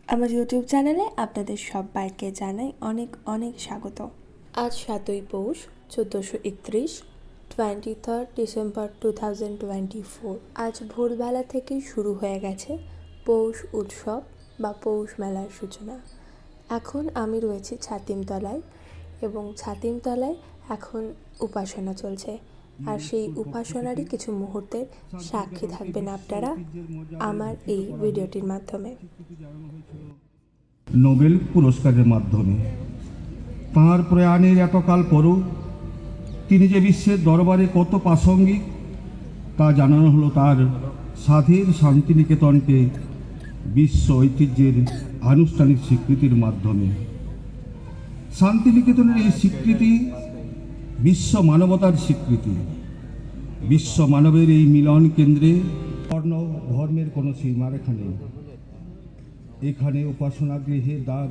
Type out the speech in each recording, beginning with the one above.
আমার ইউটিউব চ্যানেলে আপনাদের সবাইকে জানাই অনেক অনেক স্বাগত। আজ 7ই পৌষ 1431, 23rd ডিসেম্বর 2024। আজ ভোরবেলা থেকেই শুরু হয়ে গেছে পৌষ উৎসব বা পৌষ মেলার সূচনা। এখন আমি রয়েছি ছাতিমতলায় এবং ছাতিমতলায় এখন উপাসনা চলছে, আর সেই উপাসনারই কিছু মুহূর্তের সাক্ষী থাকবেন আপনারা আমার এই ভিডিওটির মাধ্যমে। নোবেল পুরস্কারের মাধ্যমে তাঁর প্রয়াণের এতকাল পরও তিনি যে বিশ্বের দরবারে কত প্রাসঙ্গিক তা জানানো হলো তার সাধের শান্তিনিকেতনকে বিশ্ব ঐতিহ্যের আনুষ্ঠানিক স্বীকৃতির মাধ্যমে। শান্তিনিকেতনের এই স্বীকৃতি বিশ্ব মানবতার স্বীকৃতি। বিশ্ব মানবের এই মিলন কেন্দ্রে বর্ণ ধর্মের কোনো সীমারেখা নেই। এখানে উপাসনা গৃহের দ্বার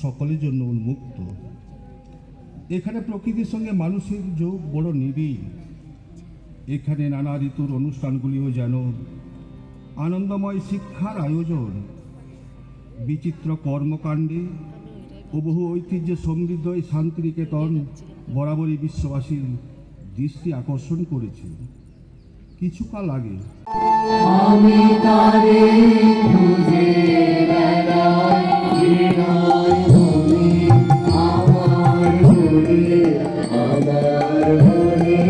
সকলের জন্য উন্মুক্ত। এখানে প্রকৃতির সঙ্গে মানুষের যোগ বড় নিবিড়। এখানে নানা ঋতুর অনুষ্ঠানগুলিও যেন আনন্দময় শিক্ষার আয়োজন। বিচিত্র কর্মকাণ্ডে ও বহু ঐতিহ্য সমৃদ্ধ এই শান্তিনিকেতন বরাবরই বিশ্ববাসীর দৃষ্টি আকর্ষণ করেছে। কিছুকাল আগে আমি তারে খুঁজে বেড়াই, হৃদয় ভূমি আমার ভরে, আমার ভরে।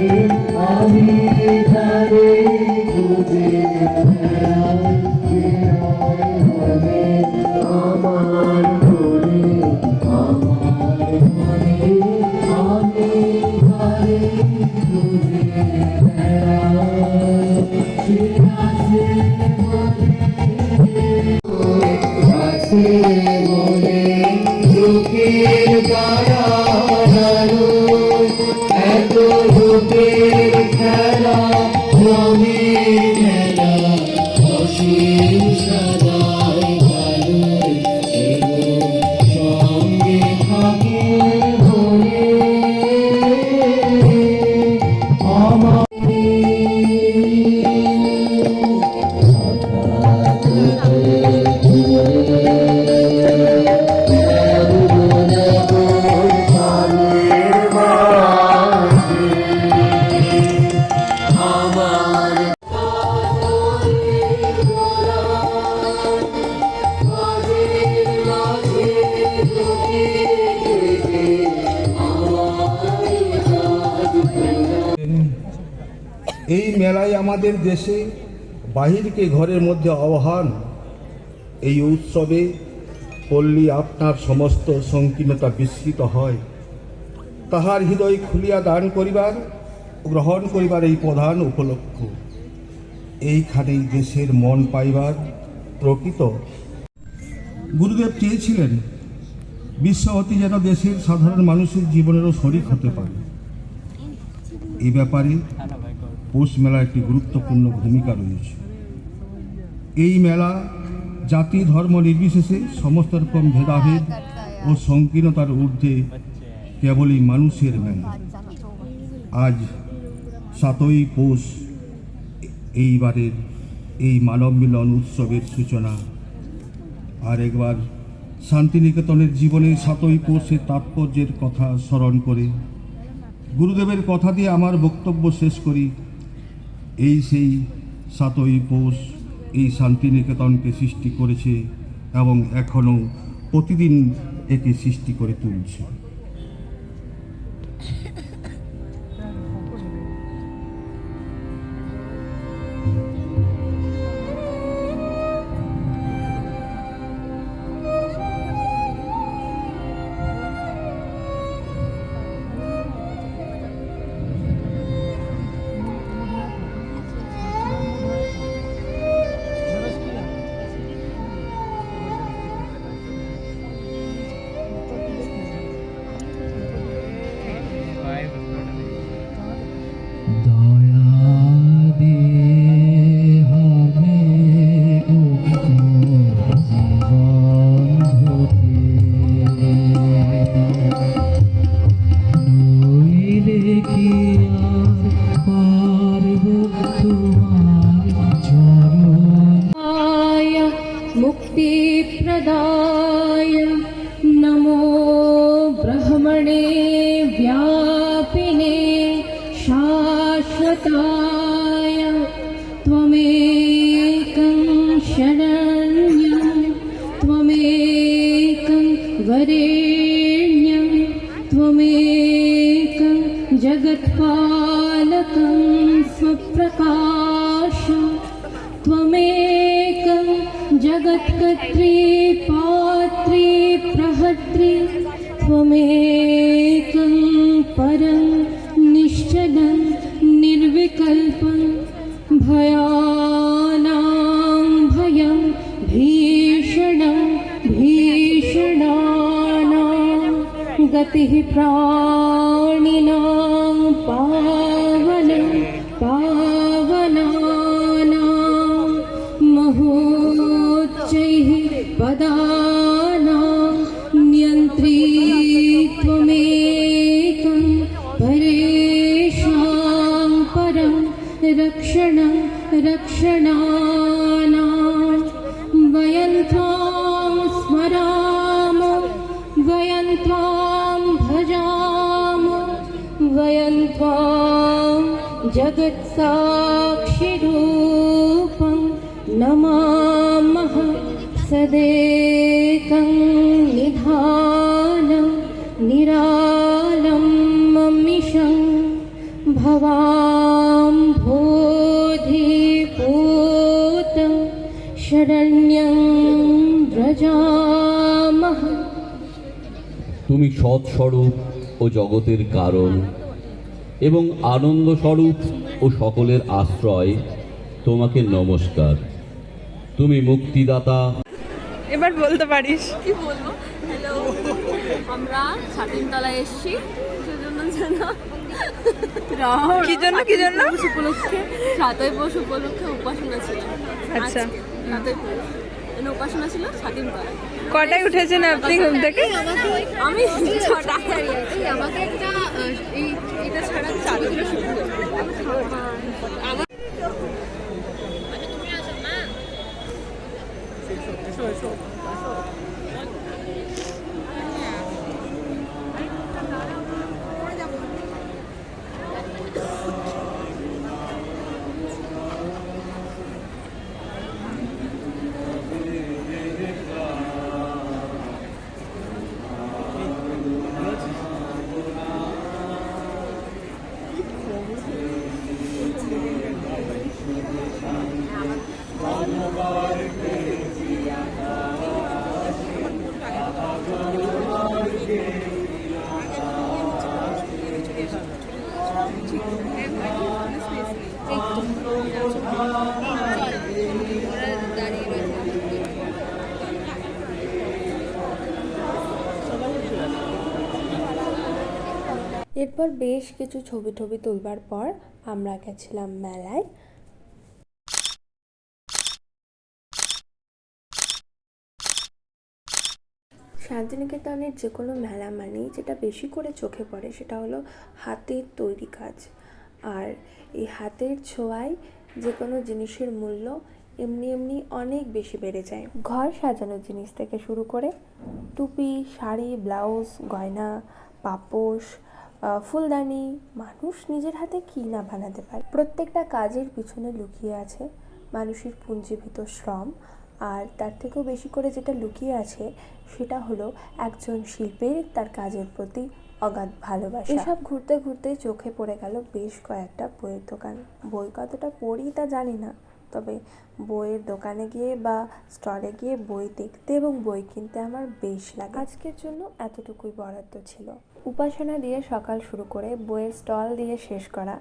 আমি তারে খুঁজে বেড়াই, হৃদয় ভূমি আমার ভরে, আমার ভরে। আমি তারে খুঁজে বেড়াই, বলে চোখের তারালো এত রূপের খেলা, রঙের মেলা অসীম সদাই ভালো, সঙ্গে থাকে ভরে আমার। এই মেলায় আমাদের দেশে বাহিরকে ঘরের মধ্যে আহ্বান। এই উৎসবে পল্লী আপনার সমস্ত সংকীর্ণতা বিস্মৃত হয়। তাহার হৃদয় খুলিয়া দান করিবার, গ্রহণ করিবার এই প্রধান উপলক্ষ। এইখানেই দেশের মন পাইবার প্রকৃত। গুরুদেব চেয়েছিলেন বিশ্বহতি যেন দেশের সাধারণ মানুষের জীবনেরও শরিক হতে পারে। এই ব্যাপারে পৌষ মেলার একটি গুরুত্বপূর্ণ ভূমিকা রয়েছে। এই মেলা জাতি ধর্ম নির্বিশেষে সমস্ত রকম ভেদাভেদ ও সংকীর্ণতার ঊর্ধ্বে কেবলই মানুষের মেলা। আজ 7ই পৌষ এইবারের এই মানব মিলন উৎসবের সূচনা। আর একবার শান্তিনিকেতনের জীবনে 7ই পৌষের তাৎপর্যের কথা স্মরণ করে গুরুদেবের কথা দিয়ে আমার বক্তব্য শেষ করি। এই সেই 7ই পৌষ এই শান্তিনিকেতনকে সৃষ্টি করেছে এবং এখনও প্রতিদিন একে সৃষ্টি করে তুলছে। ईश्वराय नमो ब्रह्मणे व्यापिने शाश्वताय त्वमेकं शरण्यं त्वमेकं वरेण्यं त्वमेकं जगत्पालकं स्वप्रकाशं त्वमेकं जगत्कर्त्री पात्री प्रहर्त्री त्वमेकं परं निश्चलं निर्विकल्पं भयानां भयं भीषणं भीषणानां गतिः प्राणिनां पावनं पावनानां महोच्चैः पदानां नियन्त्री त्वमेकं परेषां परं रक्षणं रक्षणानां वयं त्वां स्मराम वयं त्वां भजाम वयं त्वां जगत्साक्षिरूपं नमामः सदेकं निधानं निरालम्बमिषं भवां बोधिपूतं शरण्यं व्रजामः। তুমি সৎস্বরূপ ও জগতের কারণ এবং আনন্দ স্বরূপ ও সকলের আশ্রয়, তোমাকে নমস্কার। তুমি মুক্তিদাতা। এবার বলতে পারিস। কি বলবো? হ্যালো, আমরা ছাতিমতলায় এসেছি সেজন্য যেন কি জন্য কি জন্য? উপলক্ষে ৭ই পৌষ উপলক্ষে উপাসনা ছিল। আচ্ছা। ৭ই পৌষ উপাসনা ছিল ছাতিমতলায়। কটায় উঠেছেন আপনি ঘুম থেকে? আমি ৬টায় আমাকে একটা এটা ছাড়া চাবিগুলো শুরু আমার এরপর বেশ কিছু ছবি টবি তুলবার পর আমরা গেছিলাম মেলায়। শান্তিনিকেতনের যে কোনো মেলা মানেই যেটা বেশি করে চোখে পড়ে সেটা হলো হাতের তৈরি কাজ। আর এই হাতের ছোঁয়ায় যে কোনো জিনিসের মূল্য এমনি এমনি অনেক বেশি বেড়ে যায়। ঘর সাজানোর জিনিস থেকে শুরু করে টুপি, শাড়ি, ব্লাউজ, গয়না, পাপোশ, ফুলদানি, মানুষ নিজের হাতে কী না বানাতে পারে। প্রত্যেকটা কাজের পিছনে লুকিয়ে আছে মানুষের পুঞ্জীভূত শ্রম, আর তার থেকেও বেশি করে যেটা লুকিয়ে আছে সেটা হলো একজন শিল্পীর তার কাজের প্রতি অগাধ ভালোবাসা। এসব ঘুরতে ঘুরতে চোখে পড়ে গেল বেশ কয়েকটা বইয়ের দোকান। বই কতটা পড়ি তা জানি না, তবে বইয়ের দোকানে গিয়ে বা স্টলে গিয়ে বই দেখতে এবং বই কিনতে আমার বেশ লাগে। আজকের জন্য এতটুকুই বরাদ্দ ছিল। উপাসনা দিয়ে সকাল শুরু করে বইয়ের স্টল দিয়ে শেষ করা,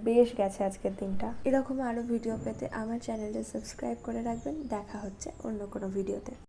বেশ গেছে আজকের দিনটা। এরকম আরও ভিডিও পেতে আমার চ্যানেলটা সাবস্ক্রাইব করে রাখবেন। দেখা হচ্ছে অন্য কোনো ভিডিওতে।